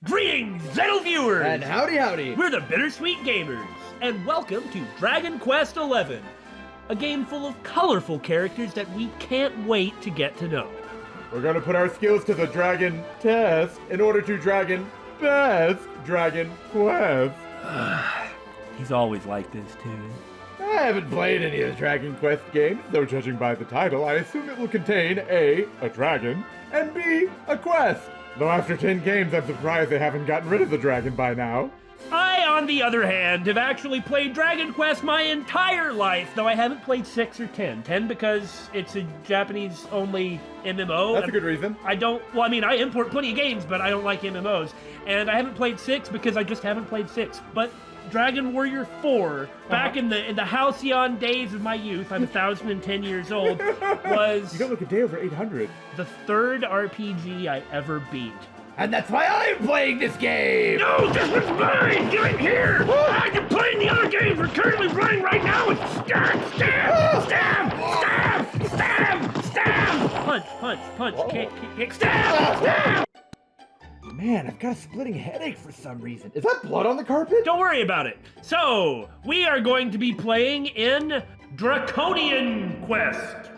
Greetings, Zettel viewers! And howdy howdy! We're the Bittersweet Gamers, and welcome to Dragon Quest XI, a game full of colorful characters that we can't wait to get to know. We're gonna put our skills to the dragon test in order to dragon best Dragon Quest. He's always like this, too. I haven't played any of the Dragon Quest games, though judging by the title, I assume it will contain A, a dragon, and B, a quest. Though after 10 games, I'm surprised they haven't gotten rid of the dragon by now. I, on the other hand, have actually played Dragon Quest my entire life, though I haven't played 6 or 10. 10 because it's a Japanese-only MMO. That's a good reason. I import plenty of games, but I don't like MMOs. And I haven't played 6 because I just haven't played 6. But Dragon Warrior 4, back in the halcyon days of my youth, I'm 1,010 years old, was... You don't look a day over 800. The third RPG I ever beat. And that's why I'm playing this game! No, this one's mine! Get in here! I can play the other games we're currently running right now! It's stab! Punch, kick, stab! Man, I've got a splitting headache for some reason. Is that blood on the carpet? Don't worry about it. So, we are going to be playing in Draconian Quest.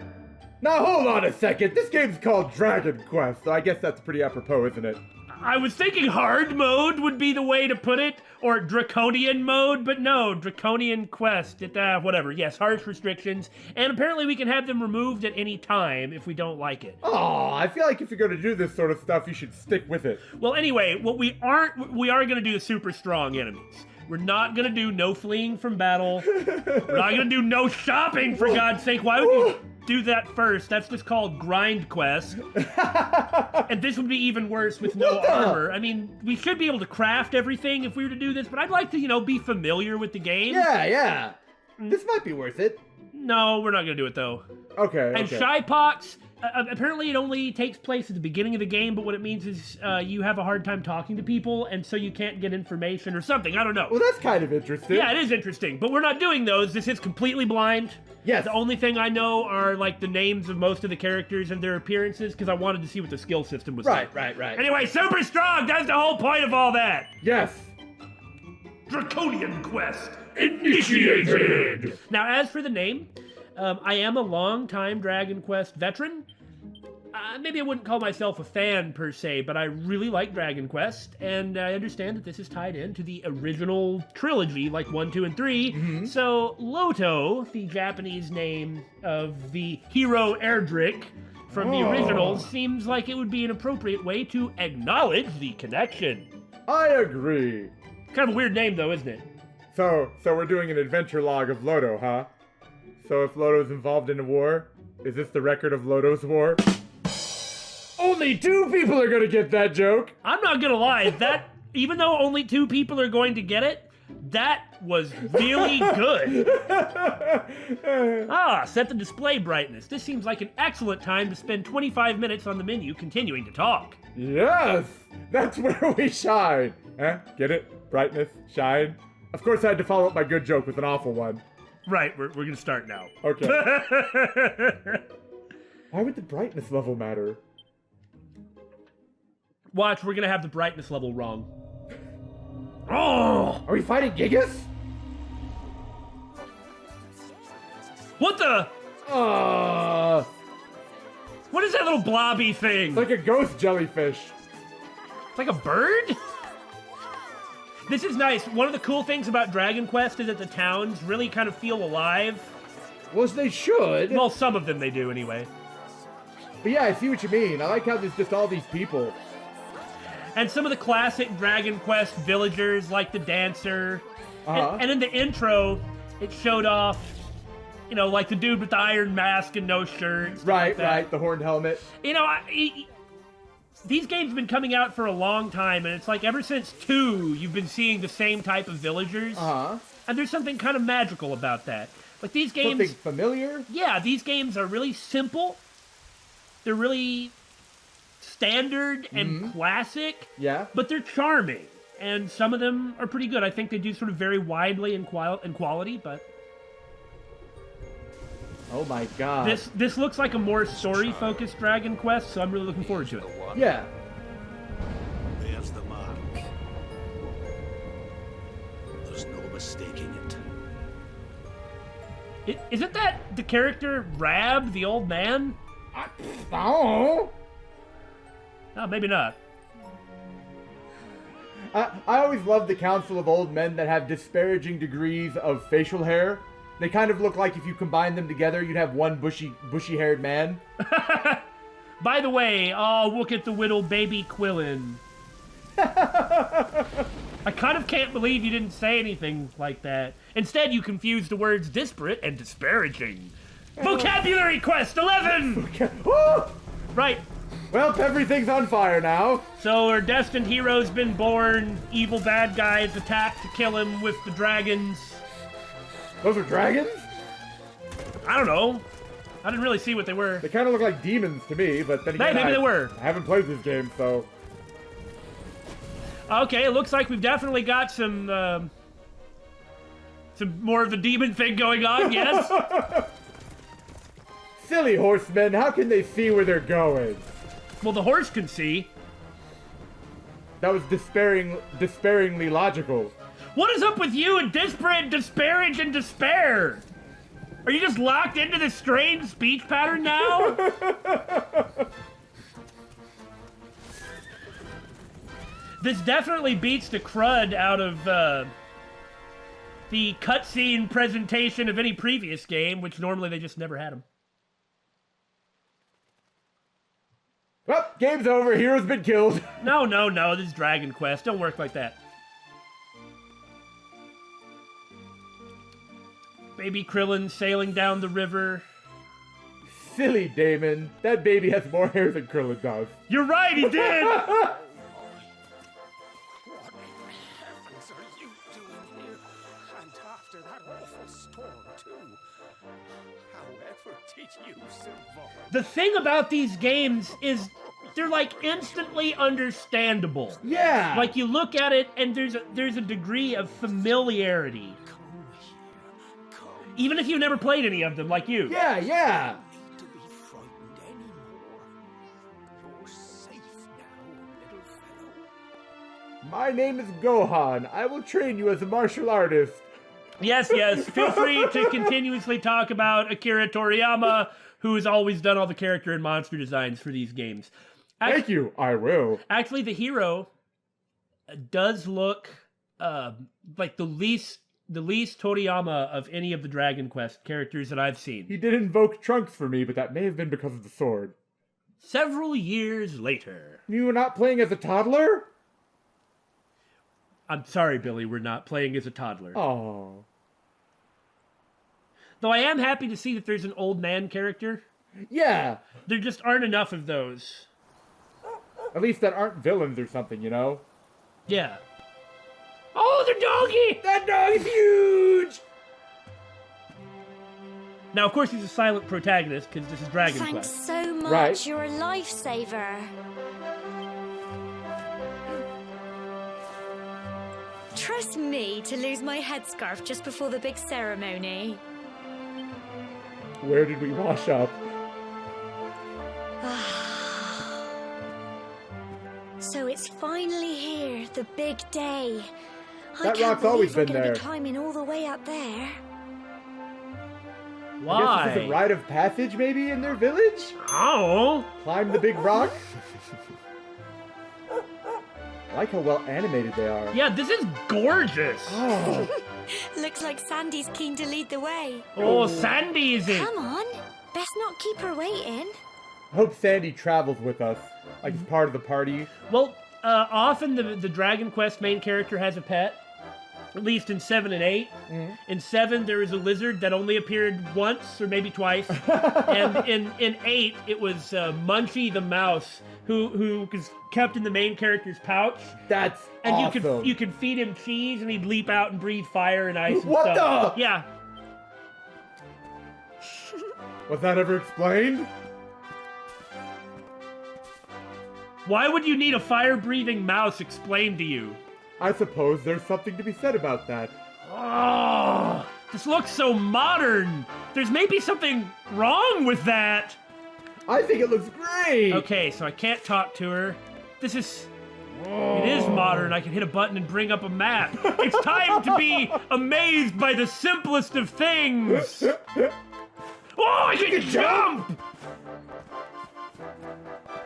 Now hold on a second, this game's called Dragon Quest, so I guess that's pretty apropos, isn't it? I was thinking hard mode would be the way to put it, or Draconian mode, but no, Draconian Quest, whatever. Yes, harsh restrictions, and apparently we can have them removed at any time if we don't like it. Oh, I feel like if you're gonna do this sort of stuff, you should stick with it. Well, anyway, we are gonna do the super strong enemies. We're not gonna do no fleeing from battle. We're not gonna do no shopping, for God's sake. Why would you do that first? That's just called grind quest. And this would be even worse with no armor. I mean, we should be able to craft everything if we were to do this, but I'd like to, be familiar with the game. Yeah. This might be worth it. No, we're not gonna do it though. Okay. And Shy Pox, apparently it only takes place at the beginning of the game, but what it means is you have a hard time talking to people, and so you can't get information or something. I don't know. Well, that's kind of interesting. Yeah, it is interesting, but we're not doing those. This is completely blind. Yes. The only thing I know are, like, the names of most of the characters and their appearances, because I wanted to see what the skill system was like. Right. Anyway, super strong! That's the whole point of all that! Yes. Draconian Quest initiated! Now, as for the name, I am a long-time Dragon Quest veteran. Maybe I wouldn't call myself a fan, per se, but I really like Dragon Quest, and I understand that this is tied into the original trilogy, like 1, 2, and 3. Mm-hmm. So, Loto, the Japanese name of the hero Erdrick from the originals, seems like it would be an appropriate way to acknowledge the connection. I agree. Kind of a weird name, though, isn't it? So we're doing an adventure log of Loto, huh? So if Loto's involved in a war, is this the record of Loto's war? Only 2 people are gonna get that joke! I'm not gonna lie, even though only 2 people are going to get it, that was really good. Set the display brightness. This seems like an excellent time to spend 25 minutes on the menu continuing to talk. Yes! That's where we shine! Huh? Get it? Brightness? Shine? Of course I had to follow up my good joke with an awful one. Right, we're gonna start now. Okay. Why would the brightness level matter? Watch, we're gonna have the brightness level wrong. Oh! Are we fighting Gigas? What the? What is that little blobby thing? It's like a ghost jellyfish. It's like a bird? This is nice. One of the cool things about Dragon Quest is that the towns really kind of feel alive. Well, they should. Well, some of them they do anyway. But yeah, I see what you mean. I like how there's just all these people. And some of the classic Dragon Quest villagers, like the dancer. And in the intro, it showed off, like the dude with the iron mask and no shirt. Right, the horned helmet. These games have been coming out for a long time, and it's like ever since 2, you've been seeing the same type of villagers. And there's something kind of magical about that. Like these games... Something familiar? Yeah, these games are really simple. They're really standard and classic. Yeah. But they're charming. And some of them are pretty good. I think they do sort of vary widely in quality, but... Oh my god. This looks like a more story-focused Dragon Quest, so I'm really looking forward to it. Yeah. There's the mark. mistaking it. Isn't that the character Rab, the old man? Oh. Oh, maybe not. I always love the council of old men that have disparaging degrees of facial hair. They kind of look like if you combine them together, you'd have one bushy-haired man. By the way, oh, look at the little baby Quillin. I kind of can't believe you didn't say anything like that. Instead, you confused the words disparate and disparaging. Vocabulary Quest 11! Right. Well, everything's on fire now. So our destined hero's been born. Evil bad guys attack to kill him with the dragons. Those are dragons? I don't know. I didn't really see what they were. They kind of look like demons to me, but then again, Maybe they were. I haven't played this game, so... Okay, it looks like we've definitely got some more of the demon thing going on, yes? Silly horsemen, how can they see where they're going? Well, the horse can see. That was despairingly logical. What is up with you and disparate, disparage, and despair? Are you just locked into this strange speech pattern now? This definitely beats the crud out of the cutscene presentation of any previous game, which normally they just never had them. Well, game's over. Hero's been killed. No, this is Dragon Quest. Don't work like that. Baby Krillin sailing down the river. Silly Damon. That baby has more hair than Krillin does. You're right, he did! What heavens are you doing here? And after that awful storm, too. However did you survive? The thing about these games is they're like instantly understandable. Yeah! Like you look at it and there's a degree of familiarity. Even if you've never played any of them, like you. Yeah! No need to be frightened anymore. You're safe now, little fellow. My name is Gohan. I will train you as a martial artist. Yes. Feel free to continuously talk about Akira Toriyama, who has always done all the character and monster designs for these games. Thank you. I will. Actually, the hero does look like the least Toriyama of any of the Dragon Quest characters that I've seen. He did invoke Trunks for me, but that may have been because of the sword. Several years later. You were not playing as a toddler? I'm sorry, Billy, we're not playing as a toddler. Oh. Though I am happy to see that there's an old man character. Yeah. There just aren't enough of those. At least that aren't villains or something, you know? Yeah. Oh, the doggy! That dog is huge! Now, of course, he's a silent protagonist, because this is Dragon Thanks Quest. so much. Right. You're a lifesaver. Trust me to lose my headscarf just before the big ceremony. Where did we wash up? So it's finally here, the big day. That I can't rock's always believe we're been gonna there. be climbing all the way up there. Why? I guess this is a rite of passage, maybe, in their village? Oh! Climb the big rock? I like how well animated they are. Yeah, this is gorgeous! Oh, Looks like Sandy's keen to lead the way. Oh, Sandy is it! Come on, best not keep her waiting. I hope Sandy travels with us, like as part of the party. Well, often the Dragon Quest main character has a pet. At least in 7 and 8. In 7, there was a lizard that only appeared once or maybe twice. And in 8, it was Munchie the mouse, who was kept in the main character's pouch. That's And awesome. you could feed him cheese, and he'd leap out and breathe fire and ice and What stuff. the? Yeah. Was that ever explained? Why would you need a fire-breathing mouse explained to you? I suppose there's something to be said about that. Oh, this looks so modern. There's maybe something wrong with that. I think it looks great! Okay, so I can't talk to her. This is It is modern. I can hit a button and bring up a map. It's time to be amazed by the simplest of things. Oh, I can jump!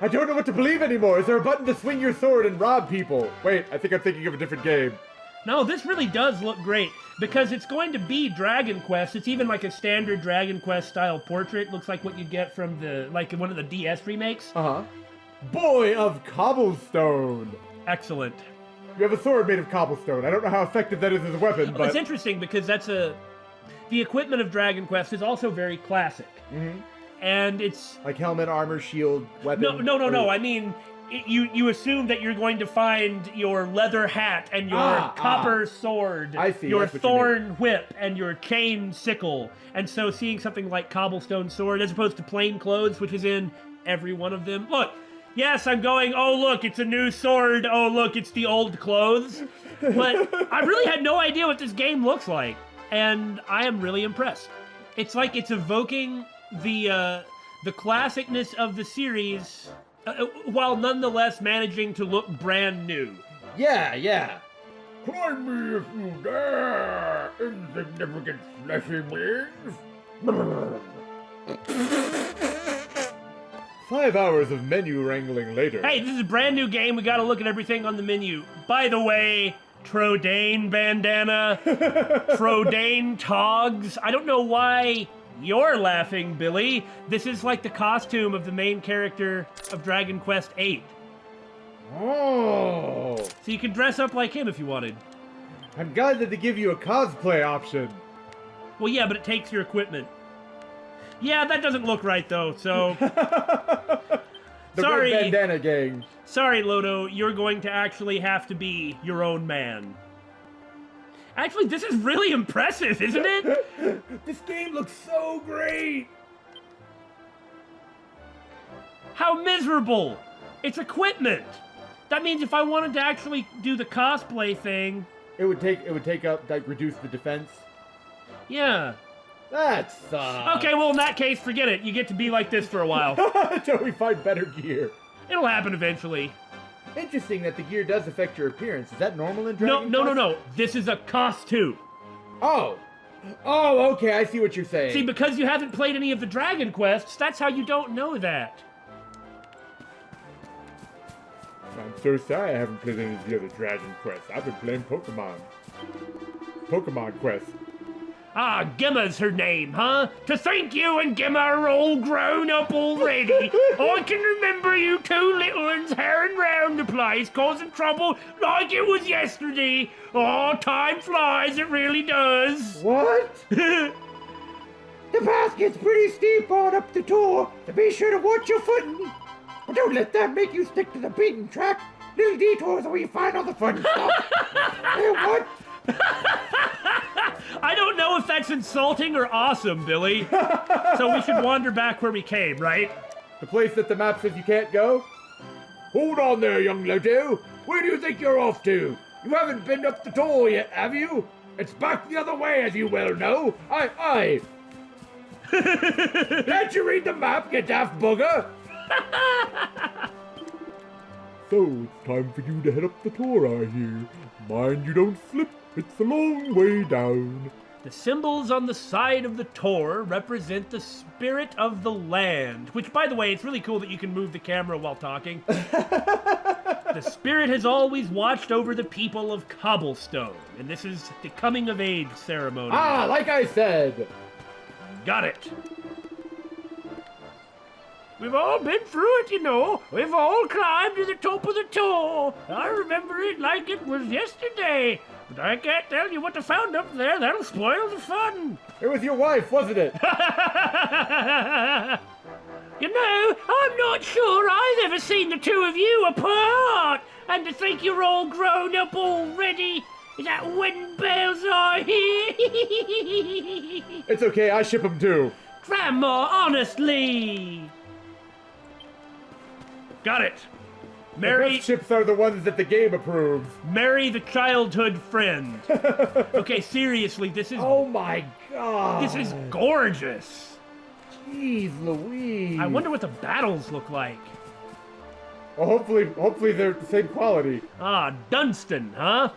I don't know what to believe anymore. Is there a button to swing your sword and rob people? Wait, I think I'm thinking of a different game. No, this really does look great because it's going to be Dragon Quest. It's even like a standard Dragon Quest style portrait. Looks like what you'd get from one of the DS remakes. Uh-huh. Boy of Cobblestone. Excellent. You have a sword made of cobblestone. I don't know how effective that is as a weapon, but... It's interesting because the equipment of Dragon Quest is also very classic. Mm-hmm. And it's... Like helmet, armor, shield, weapon? No. I mean, you assume that you're going to find your leather hat and your copper sword, I see, your that's what you thorn whip and your chain sickle. And so seeing something like cobblestone sword as opposed to plain clothes, which is in every one of them. Look, yes, I'm going, oh look, it's a new sword. Oh look, it's the old clothes. But I really had no idea what this game looks like. And I am really impressed. It's like it's evoking the classicness of the series, while nonetheless managing to look brand new. Yeah. Climb me if you dare, insignificant fleshy wings. 5 hours of menu wrangling later. Hey, this is a brand new game. We gotta look at everything on the menu. By the way, Trodane bandana, Trodane togs. I don't know why you're laughing, Billy. This is like the costume of the main character of Dragon Quest VIII. Oh. So you can dress up like him if you wanted. I'm glad that they give you a cosplay option. Well, yeah, but it takes your equipment. Yeah, that doesn't look right, though, so... The Sorry. Red Bandana Gang. Sorry, Loto, you're going to actually have to be your own man. Actually, this is really impressive, isn't it? This game looks so great. How miserable! It's equipment! That means if I wanted to actually do the cosplay thing... It would take up, like, reduce the defense. Yeah. That sucks. Okay, well, in that case, forget it. You get to be like this for a while. Until we find better gear. It'll happen eventually. Interesting that the gear does affect your appearance. Is that normal in Dragon Quest? No. This is a costume. Oh, okay, I see what you're saying. See, because you haven't played any of the Dragon Quests, that's how you don't know that. I'm so sorry I haven't played any of the other Dragon Quests. I've been playing Pokemon. Pokemon Quest. Ah, Gemma's her name, huh? To think you and Gemma are all grown up already. I can remember you two little uns herring round the place, causing trouble like it was yesterday. Oh, time flies, it really does. What? The path gets pretty steep on up the tour, so be sure to watch your footing. But don't let that make you stick to the beaten track. Little detours are where you find all the fun stuff. Hey, what? I don't know if that's insulting or awesome, Billy. So we should wander back where we came, right? The place that the map says you can't go? Hold on there, young Loto. Where do you think you're off to? You haven't been up the tour yet, have you? It's back the other way, as you well know. Aye. Can't you read the map, you daft bugger? So, it's time for you to head up the tour, I hear. Mind you don't slip. It's a long way down. The symbols on the side of the Tor represent the spirit of the land. Which, by the way, it's really cool that you can move the camera while talking. The spirit has always watched over the people of Cobblestone. And this is the coming of age ceremony. Ah, like I said. Got it. We've all been through it, you know. We've all climbed to the top of the Tor. I remember it like it was yesterday. But I can't tell you what I found up there. That'll spoil the fun. It was your wife, wasn't it? You know, I'm not sure I've ever seen the two of you apart. And to think you're all grown up already. Is that wedding bells I hear? It's okay, I ship them too. Grandma, honestly. Got it. The best ships are the ones that the game approves. Marry the childhood friend. Okay, seriously, this is... Oh my god. This is gorgeous. Jeez Louise. I wonder what the battles look like. Well, hopefully they're the same quality. Ah, Dunstan, huh?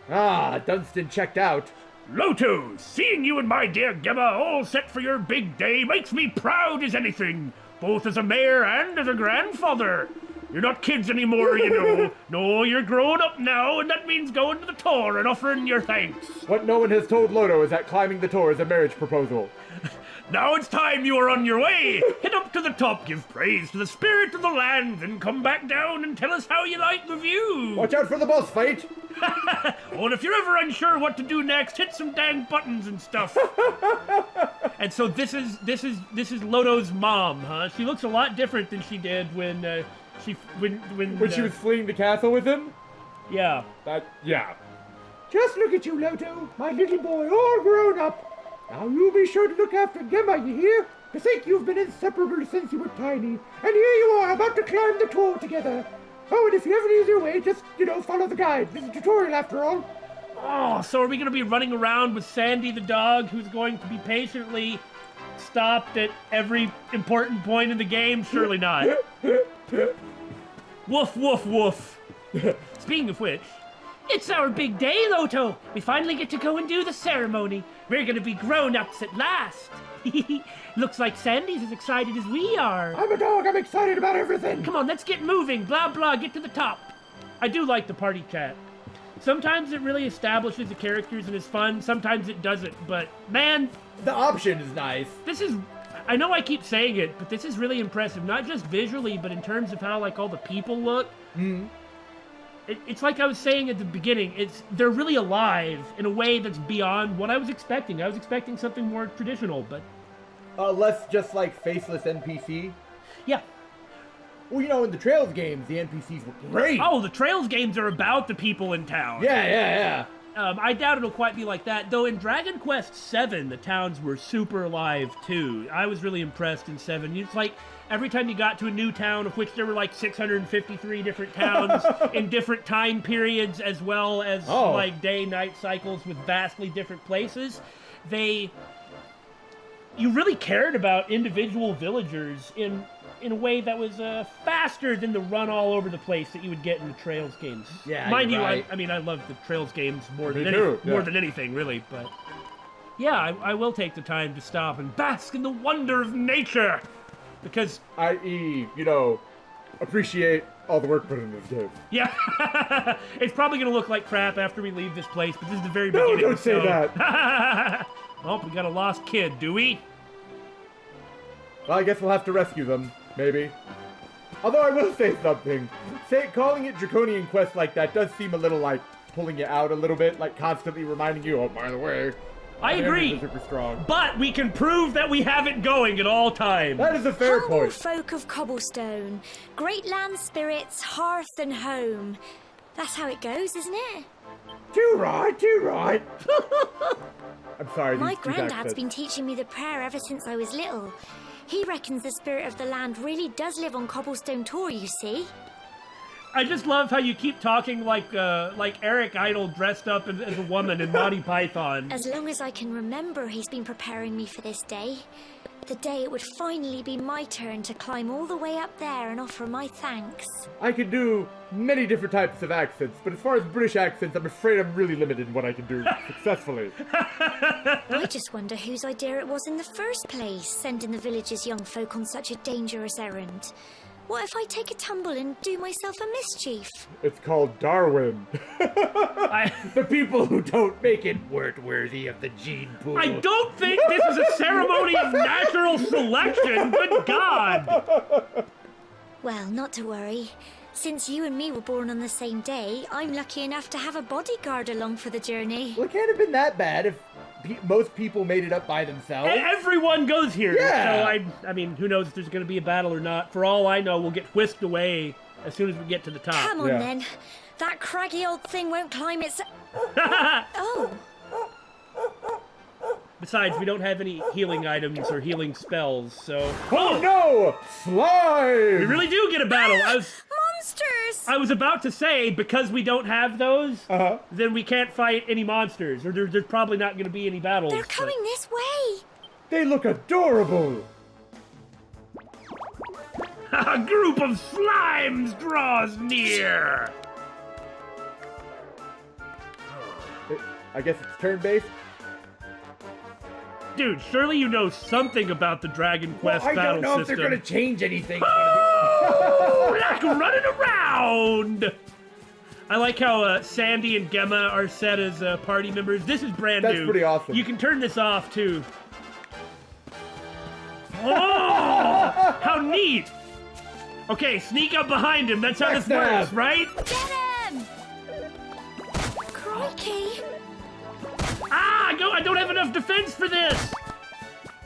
Ah, Dunstan checked out. LOTO'S, seeing you and my dear Gemma all set for your big day makes me proud as anything, both as a mayor and as a grandfather. You're not kids anymore, you know. No, you're grown up now, and that means going to the tour and offering your thanks. What no one has told Loto is that climbing the tour is a marriage proposal. Now it's time you are on your way. Head up to the top, give praise to the spirit of the land, then come back down and tell us how you like the view. Watch out for the boss fight. Oh, and if you're ever unsure what to do next, hit some dang buttons and stuff. And so this is Loto's mom, huh? She looks a lot different than she did when she was fleeing the castle with him. Yeah. Yeah. Just look at you, Loto, my little boy, all grown up. Now you be sure to look after Gemma, you hear? To think you've been inseparable since you were tiny, and here you are about to climb the tour together. Oh, and if you ever lose your way, just, follow the guide. This is a tutorial after all. Oh, so are we going to be running around with Sandy the dog, who's going to be patiently stopped at every important point in the game? Surely not. Woof, woof, woof. Speaking of which, it's our big day, Loto. We finally get to go and do the ceremony. We're going to be grown-ups at last. Looks like Sandy's as excited as we are. I'm a dog. I'm excited about everything. Come on, let's get moving. Blah, blah, get to the top. I do like the party chat. Sometimes it really establishes the characters and is fun. Sometimes it doesn't. But, man... The option is nice. This is... I know I keep saying it, but this is really impressive. Not just visually, but in terms of how, all the people look. Mm. It's like I was saying at the beginning. They're really alive in a way that's beyond what I was expecting. I was expecting something more traditional, but... less just faceless NPC? Yeah. Well, in the Trails games, the NPCs were great. Oh, the Trails games are about the people in town. Yeah. I doubt it'll quite be like that, though in Dragon Quest VII, the towns were super alive, too. I was really impressed in 7. It's like, every time you got to a new town, of which there were 653 different towns in different time periods, as well as, day-night cycles with vastly different places, you really cared about individual villagers in a way that was faster than the run all over the place that you would get in the Trails games. Yeah, mind you, right. I love the Trails games more than anything, really. But yeah, I will take the time to stop and bask in the wonder of nature, because i.e., appreciate all the work put into this game. Yeah, it's probably gonna look like crap after we leave this place, but this is the very beginning. No, don't say that. Oh, we got a lost kid, do we? Well, I guess we'll have to rescue them. Maybe. Although I will say something. Calling it Draconian Quest like that does seem a little pulling you out a little bit, constantly reminding you, oh, by the way. I agree. Super strong. But we can prove that we have it going at all times. That is a fair Humble point. folk of cobblestone, great land spirits, hearth and home. That's how it goes, isn't it? Too right. I'm sorry. My granddad's been teaching me the prayer ever since I was little. He reckons the spirit of the land really does live on Cobblestone Tor, you see. I just love how you keep talking like Eric Idle dressed up as a woman in Monty Python. As long as I can remember, he's been preparing me for this day. The day it would finally be my turn to climb all the way up there and offer my thanks. I can do many different types of accents, but as far as British accents, I'm afraid I'm really limited in what I can do successfully. I just wonder whose idea it was in the first place, sending the village's young folk on such a dangerous errand. What if I take a tumble and do myself a mischief? It's called Darwin. The people who don't make it weren't worthy of the gene pool. I don't think this is a ceremony of natural selection, good God! Well, not to worry. Since you and me were born on the same day, I'm lucky enough to have a bodyguard along for the journey. Well, it can't have been that bad if most people made it up by themselves. Everyone goes here. Yeah. So I mean, who knows if there's going to be a battle or not. For all I know, we'll get whisked away as soon as we get to the top. Come on, then. That craggy old thing won't climb its... Oh. Besides, we don't have any healing items or healing spells, so... Oh, no! Slime! We really do get a battle. Monsters! I was about to say, because we don't have those, then we can't fight any monsters, or there's probably not going to be any battles. They're coming this way! They look adorable! A group of slimes draws near. I guess it's turn-based. Dude, surely you know something about the Dragon Quest I battle don't know system. if they're gonna change anything. Oh, like running around. I like how Sandy and Gemma are set as party members. This is brand new. That's pretty awesome. You can turn this off too. Oh, how neat. Okay, sneak up behind him. That's how this works, right? Get him! Crikey! Ah, I don't have enough defense for this.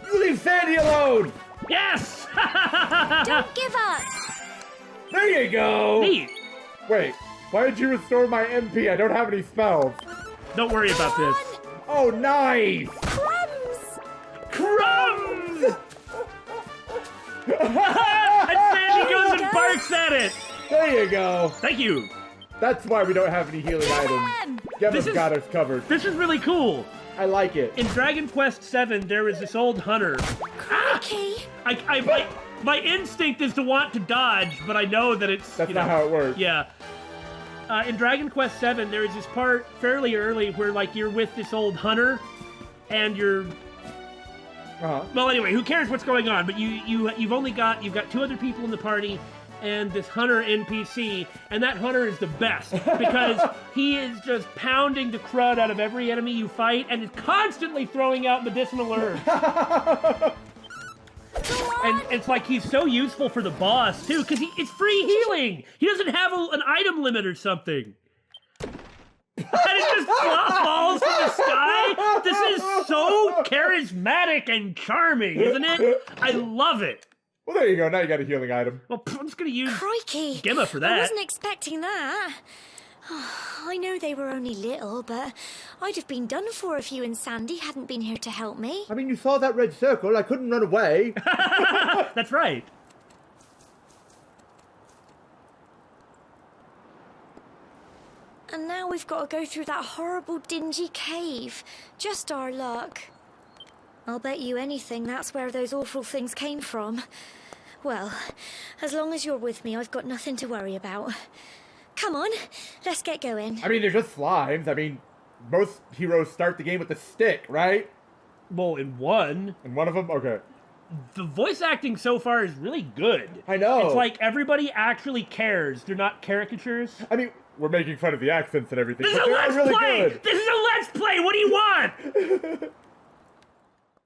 You leave Sandy alone! Yes! Don't give up! There you go! Neat. Wait, why did you restore my MP? I don't have any spells. Don't worry about this. Oh, nice! Crumbs! Crumbs! And Sandy goes and barks at it. There you go. Thank you. That's why we don't have any healing items. Him! Gemma's got us covered. This is really cool. I like it. In Dragon Quest VII, there was this old hunter. Crikey! My instinct is to want to dodge, but I know that it's... That's not how it works. Yeah. In Dragon Quest VII, there is this part fairly early where, like, you're with this old hunter, and you're... Well, anyway, who cares what's going on? But you've got two other people in the party, and this hunter NPC, and that hunter is the best because he is just pounding the crud out of every enemy you fight, and is constantly throwing out medicinal herbs. And it's like he's so useful for the boss too, because it's free healing. He doesn't have an item limit or something. And it just falls from the sky. This is so charismatic and charming, isn't it? I love it. Well, there you go. Now you got a healing item. Well, I'm just gonna use Crikey! Gemma for I that. wasn't expecting that. I know they were only little, but I'd have been done for if you and Sandy hadn't been here to help me. I mean, you saw that red circle. I couldn't run away. That's right. And now we've got to go through that horrible, dingy cave. Just our luck. I'll bet you anything that's where those awful things came from. Well, as long as you're with me, I've got nothing to worry about. Come on, let's get going. I mean, they're just slimes. I mean, most heroes start the game with a stick, right? Well, in one, And one of them? Okay. the voice acting so far is really good. I know. It's like everybody actually cares. They're not caricatures. I mean, we're making fun of the accents and everything, This is but a they're Let's really Play! good. This is a Let's Play! What do you want?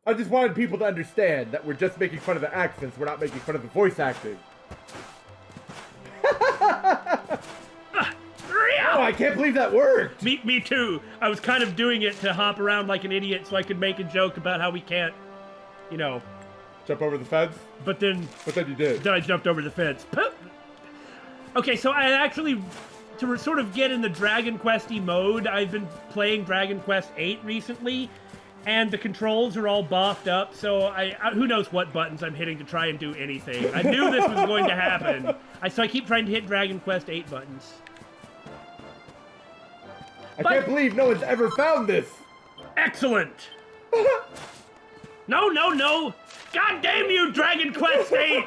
I just wanted people to understand that we're just making fun of the accents. We're not making fun of the voice acting. Oh, I can't believe that worked. Me too. I was kind of doing it to hop around like an idiot so I could make a joke about how we can't, you know. Jump over the fence? But then you did. I jumped over the fence. Okay, so I actually, to sort of get in the Dragon Quest-y mode, I've been playing Dragon Quest VIII recently, and the controls are all buffed up, so I who knows what buttons I'm hitting to try and do anything. I knew this was going to happen. So I keep trying to hit Dragon Quest VIII buttons. I can't believe no one's ever found this. Excellent! No, no, no! God damn you, Dragon Quest VIII!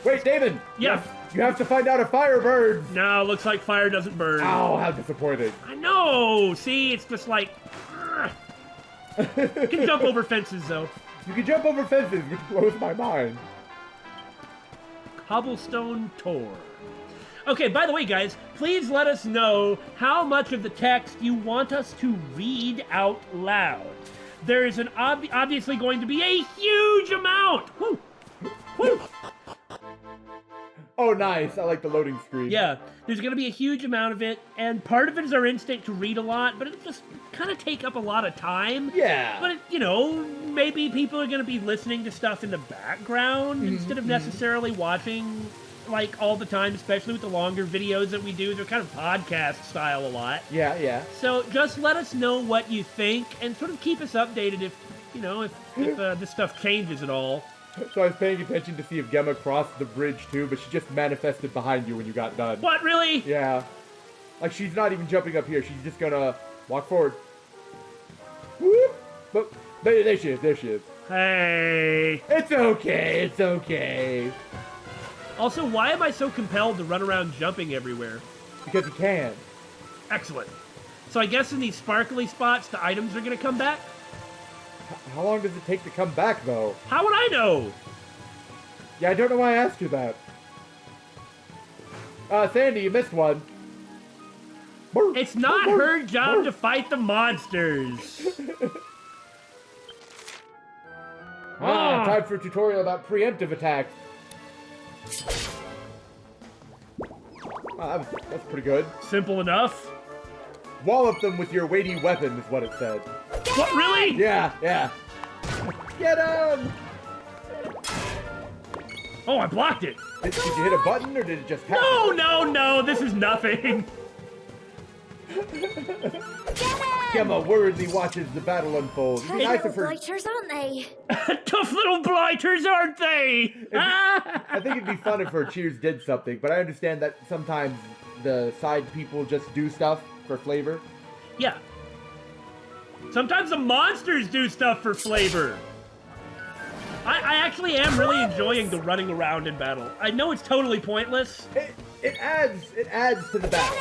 Wait, David! Yeah. You have to find out if fire burns! No, looks like fire doesn't burn. Ow, how disappointing. I know! See, it's just like... You can jump over fences, though. You can jump over fences, which blows my mind. Cobblestone Tor. Okay, by the way, guys, please let us know how much of the text you want us to read out loud. There is obviously going to be a huge amount! Woo! Woo! Oh, nice. I like the loading screen. Yeah, there's going to be a huge amount of it, and part of it is our instinct to read a lot, but it'll just kind of take up a lot of time. Yeah. But, you know, maybe people are going to be listening to stuff in the background instead of necessarily watching, like, all the time, especially with the longer videos that we do. They're kind of podcast style a lot. Yeah, yeah. So just let us know what you think, and sort of keep us updated if, you know, if this stuff changes at all. So I was paying attention to see if Gemma crossed the bridge too, but she just manifested behind you when you got done. What, really? Yeah. Like, she's not even jumping up here. She's just gonna walk forward. Whoop! But there she is. There she is. Hey. It's okay, it's okay. Also, why am I so compelled to run around jumping everywhere? Because you can. Excellent. So I guess in these sparkly spots, the items are going to come back? How long does it take to come back, though? How would I know? Yeah, I don't know why I asked you that. Sandy, you missed one. It's not her job to fight the monsters. Time for a tutorial about preemptive attacks. That's pretty good. Simple enough. Wallop them with your weighty weapon is what it said. What, really? Yeah. Get him! Oh, I blocked it. Did you hit a button or did it just happen? No, this is nothing. Gemma worriedly watches the battle unfold. It'd be nice if her... blighters, aren't they? Tough little blighters, aren't they? I think it'd be fun if her cheers did something, but I understand that sometimes the side people just do stuff for flavor. Yeah. Sometimes the monsters do stuff for flavor. I actually am really enjoying the running around in battle. I know it's totally pointless. It adds to the battle.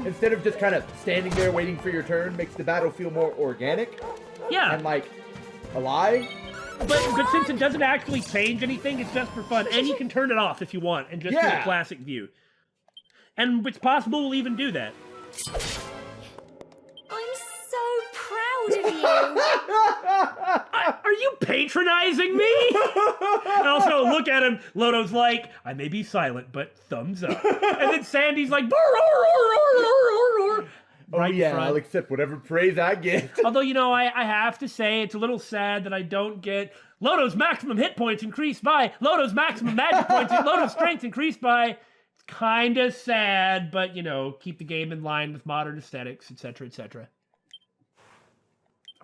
Instead of just kind of standing there waiting for your turn, makes the battle feel more organic. Yeah. And like alive. But since it doesn't actually change anything, it's just for fun. And you can turn it off if you want and just do a classic view. And it's possible we'll even do that. I'm so proud of you. Are you patronizing me? And also, look at him. Loto's like, I may be silent, but thumbs up. And then Sandy's like, Right yeah, I'll accept whatever praise I get. Although, you know, I have to say, it's a little sad that I don't get Loto's maximum hit points increased by, Loto's maximum magic points, Loto's strength increased by. It's kind of sad, but, you know, keep the game in line with modern aesthetics, etc., etc.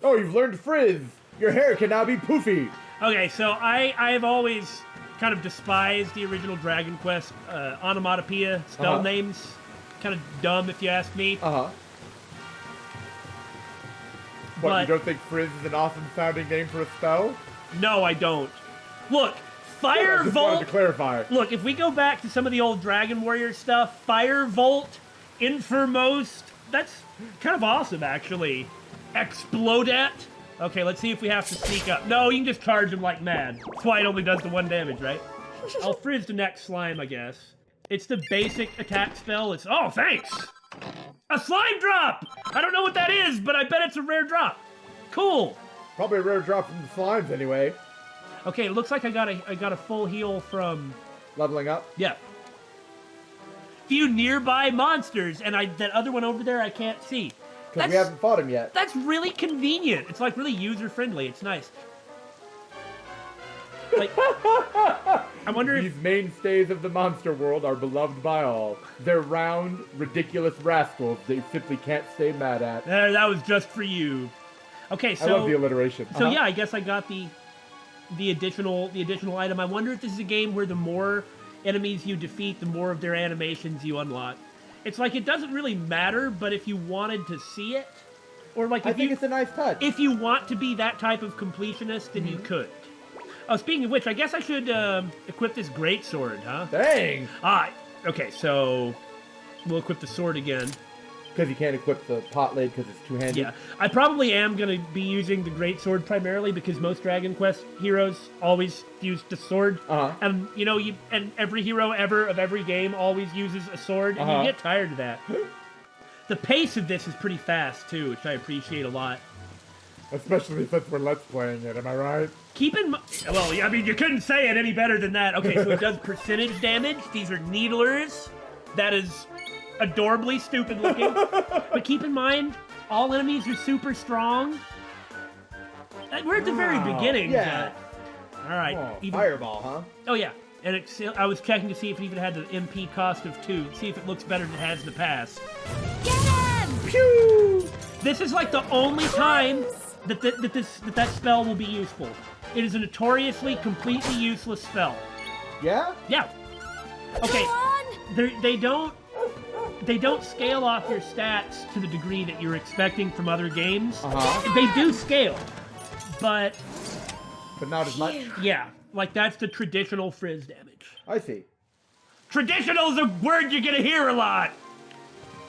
Oh, you've learned to frizz. Your hair can now be poofy. Okay, so I've always kind of despised the original Dragon Quest onomatopoeia spell names. Kind of dumb, if you ask me. What, you don't think frizz is an awesome sounding name for a spell? No, I don't. Look, Fire I just Volt. wanted to clarify. Look, if we go back to some of the old Dragon Warrior stuff, Fire Volt, Infirmost, that's kind of awesome, actually. Explodat. Okay, let's see if we have to sneak up. No, you can just charge him like mad. That's why it only does the 1 damage, right? I'll frizz the next slime, I guess. It's the basic attack spell. It's, oh, thanks! A slime drop! I don't know what that is, but I bet it's a rare drop. Cool. Probably a rare drop from the slimes anyway. Okay, it looks like I got a full heal from leveling up. Yeah. Few nearby monsters, and that other one over there I can't see. Because we haven't fought him yet. That's really convenient. It's like really user friendly. It's nice. Like, I wonder These mainstays of the monster world are beloved by all. They're round, ridiculous rascals they simply can't stay mad at. That was just for you. Okay, so I love the alliteration. So yeah, I guess I got the additional item. I wonder if this is a game where the more enemies you defeat, the more of their animations you unlock. It's like it doesn't really matter, but if you wanted to see it, or like I think it's a nice touch. If you want to be that type of completionist, then you could. Oh, speaking of which, I guess I should equip this greatsword, huh? Dang! Okay, so we'll equip the sword again. Because you can't equip the pot lid because it's two-handed. Yeah, I probably am going to be using the greatsword primarily because most Dragon Quest heroes always use the sword. And, you know, and every hero ever of every game always uses a sword, and you get tired of that. The pace of this is pretty fast, too, which I appreciate a lot. Especially since we're Let's Playing it, am I right? Keep in mind... Well, I mean, you couldn't say it any better than that. Okay, so it does percentage damage. These are needlers. That is adorably stupid looking. But keep in mind, all enemies are super strong. We're at the very beginning. Yeah. All right. Fireball, huh? Oh, yeah. And I was checking to see if it even had the MP cost of 2. See if it looks better than it has in the past. Get him! Pew! This is like the only time that spell will be useful. It is a notoriously completely useless spell. Yeah? Yeah. Okay. They don't scale off your stats to the degree that you're expecting from other games. They do scale, but but not as much. Yeah, like that's the traditional frizz damage. I see. Traditional is a word you're gonna hear a lot.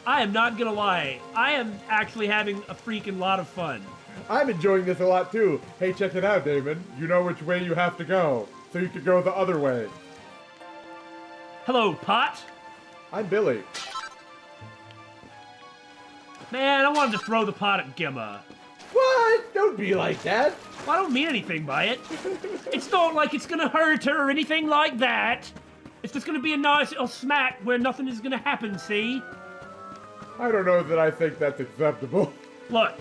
I am not gonna lie. I am actually having a freaking lot of fun. I'm enjoying this a lot too. Hey, check it out, Damon. You know which way you have to go, so you could go the other way. Hello, Pot. I'm Billy. Man, I wanted to throw the pot at Gemma. What? Don't be like that. Well, I don't mean anything by it. It's not like it's gonna hurt her or anything like that. It's just gonna be a nice little smack where nothing is gonna happen, see? I don't know that I think that's acceptable. Look,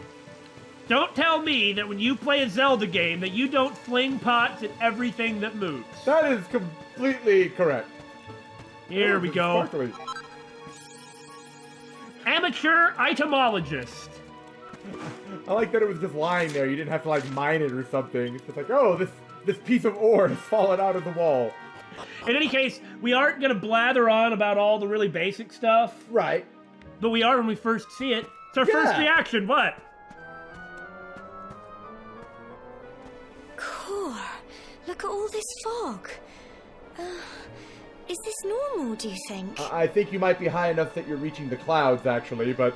don't tell me that when you play a Zelda game that you don't fling pots at everything that moves. That is completely correct. Here Oh, we it's go. sparkly. Amateur itemologist. I like that it was just lying there. You didn't have to like mine it or something. It's just like, oh, this piece of ore has fallen out of the wall. In any case, we aren't gonna blather on about all the really basic stuff, Right. but we are when we first see it. It's our first Yeah. reaction, what? Core, look at all this fog. Is this normal, do you think? I think you might be high enough that you're reaching the clouds, actually, but...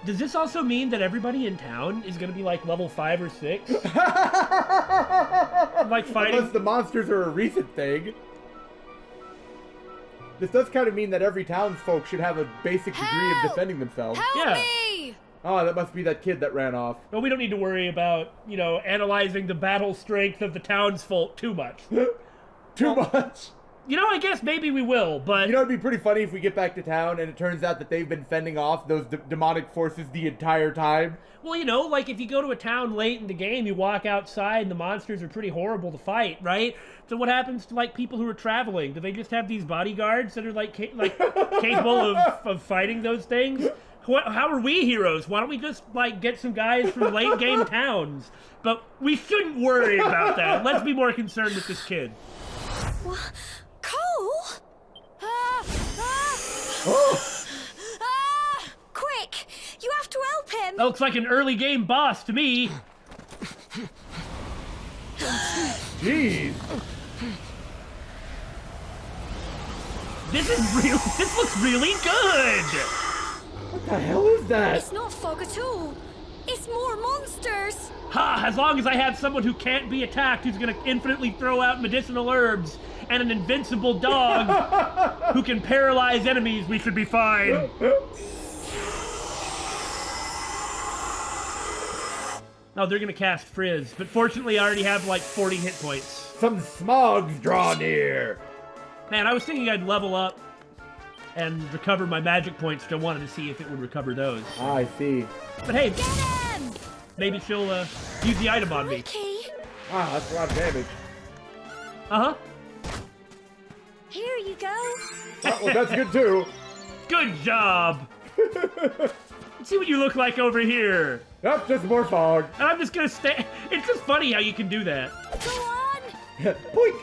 Does this also mean that everybody in town is gonna be like level 5 or 6? Like fighting? Unless the monsters are a recent thing. This does kind of mean that every townsfolk should have a basic degree of Help! defending themselves. Help Yeah. me! Oh, that must be that kid that ran off. But we don't need to worry about, you know, analyzing the battle strength of the townsfolk too much. Too much. You know, I guess maybe we will, but... You know, it'd be pretty funny if we get back to town and it turns out that they've been fending off those demonic forces the entire time. Well, you know, like if you go to a town late in the game, you walk outside and the monsters are pretty horrible to fight, right? So what happens to like people who are traveling? Do they just have these bodyguards that are like capable of fighting those things? How are we heroes? Why don't we just like get some guys from late game towns? But we shouldn't worry about that. Let's be more concerned with this kid. What? Cole? Oh, Quick! You have to help him! That looks like an early game boss to me. jeez. This looks really good. What the hell is that? It's not fog at all. It's more monsters! Ha! As long as I have someone who can't be attacked, who's gonna infinitely throw out medicinal herbs, and an invincible dog who can paralyze enemies, we should be fine. Oh, they're gonna cast Frizz, but fortunately I already have like 40 hit points. Some smogs draw near. Man, I was thinking I'd level up and recover my magic points, so I wanted to see if it would recover those. I see. But hey, Get him! maybe she'll use the item on me. Ricky! Ah, that's a lot of damage. Uh-huh. Here you go. Oh, well, that's good too. Good job! Let's see what you look like over here. Yep, just more fog. And I'm just gonna stay. It's just funny how you can do that. Go on! Boink!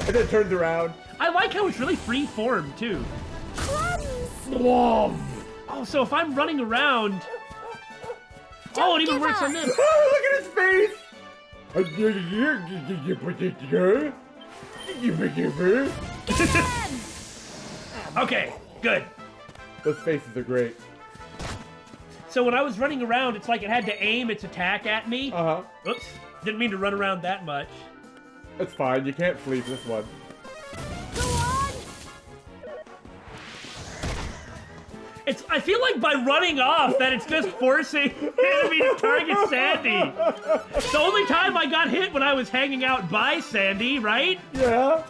And then turns around. I like how it's really free form too. Crumbs! Whoa! Oh, so if I'm running around. Oh, it even give works up. on this. Oh, look at his face! Get him! Okay, good. Those faces are great. So when I was running around, it's like it had to aim its attack at me. Uh-huh. Oops, didn't mean to run around that much. That's fine, you can't flee this one. Go on! I feel like by running off that it's just forcing enemy to target Sandy. The only time I got hit when I was hanging out by Sandy, right? Yeah.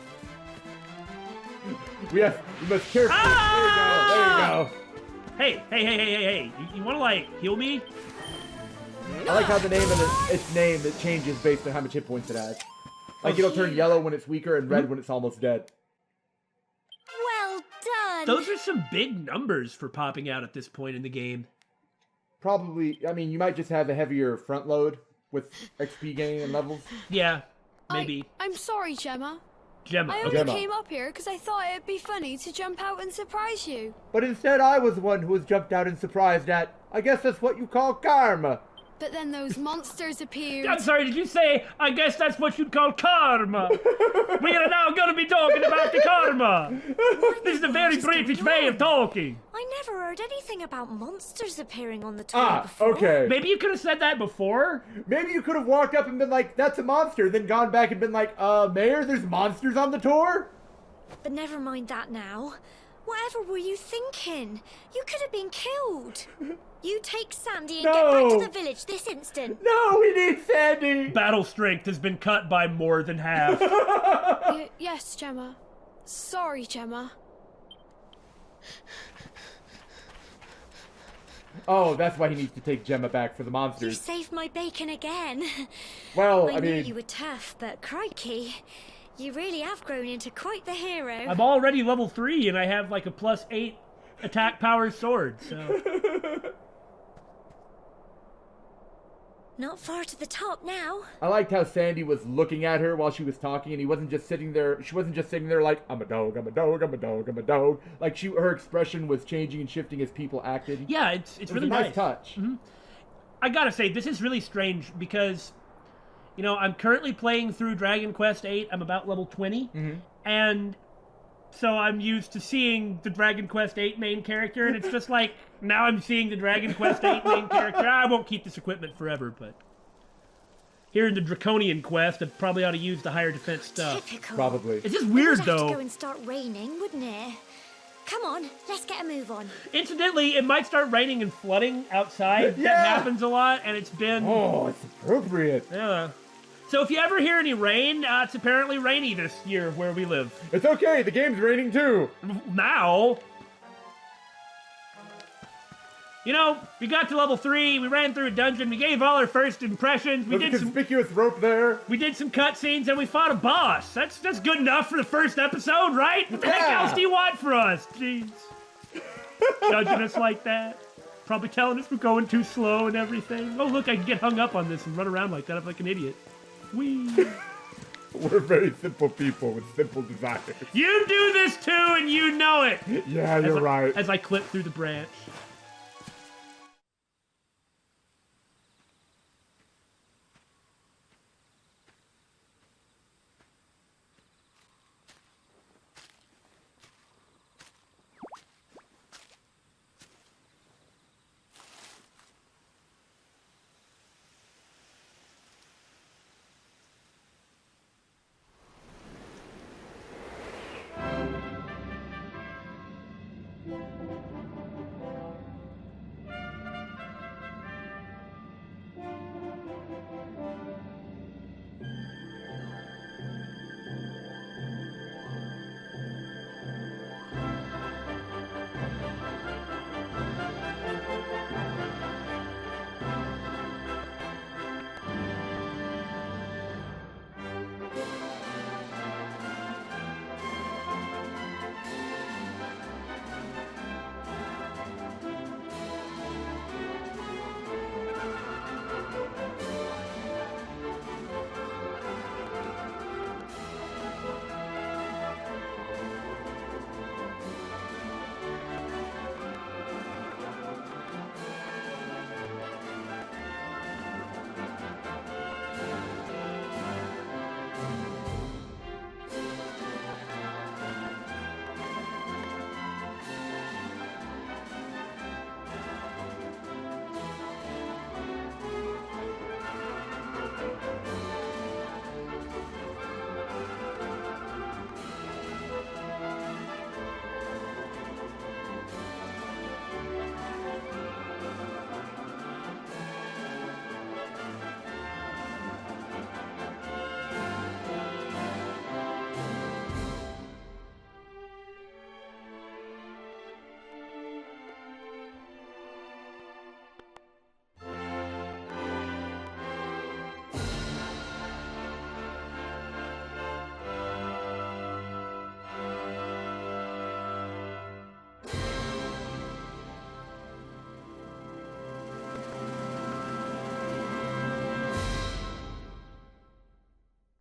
We must carefully. Ah! There you go. Hey. You wanna like heal me? I like how the name of its name that changes based on how much hit points it has. Like it'll turn yellow when it's weaker and red when it's almost dead. Well done! Those are some big numbers for popping out at this point in the game. Probably, I mean, you might just have a heavier front load with XP gain and levels. Yeah, maybe. I'm sorry, Gemma. Gemma. I Okay. only Gemma. came up here because I thought it'd be funny to jump out and surprise you. But instead, I was the one who was jumped out and surprised at. I guess that's what you call karma. But then those monsters appeared. I'm sorry, did you say, I guess that's what you'd call karma? We are now going to be talking about the karma. This is a very British way of talking. I never heard anything about monsters appearing on the tour before. Okay. Maybe you could have said that before. Maybe you could have walked up and been like, that's a monster, then gone back and been like, Mayor, there's monsters on the tour? But never mind that now. Whatever were you thinking? You could have been killed. You take Sandy and get back to the village this instant. No, we need Sandy! Battle strength has been cut by more than half. Yes, Gemma. Sorry, Gemma. Oh, that's why he needs to take Gemma back for the You monsters. saved my bacon again. Well, I I knew mean... you were tough, but crikey, you really have grown into quite the hero. I'm already level 3 and I have like a +8 attack power sword, so... Not far to the top now. I liked how Sandy was looking at her while she was talking, and he wasn't just sitting there. She wasn't just sitting there like, I'm a dog, I'm a dog, I'm a dog, I'm a dog. Like her expression was changing and shifting as people acted. Yeah, it's It was really a nice touch. Mm-hmm. I gotta say, this is really strange because, you know, I'm currently playing through Dragon Quest VIII. I'm about level 20, and so I'm used to seeing the Dragon Quest VIII main character, and it's just like, now I'm seeing the Dragon Quest VIII main character. I won't keep this equipment forever, but here in the Draconian quest, I probably ought to use the higher defense stuff. Typical. Probably. It's just It weird, would have though. to go and start raining, wouldn't it? Come on, let's get a move on. Incidentally, it might start raining and flooding outside. Yeah. That happens a lot, and it's been... Oh, it's appropriate. Yeah. So if you ever hear any rain, it's apparently rainy this year where we live. It's okay, the game's raining too. Now... You know, we got to level 3, we ran through a dungeon, we gave all our first impressions, we There's a did some conspicuous rope there. cutscenes, and we fought a boss. That's good enough for the first episode, right? What the heck Yeah. else do you want for us? Jeez. Judging us like that. Probably telling us we're going too slow and everything. Oh, look, I can get hung up on this and run around like that. I'm like an idiot. Whee. We're very simple people with simple desires. You do this too, and you know it. Yeah, you're right. As I clip through the branch.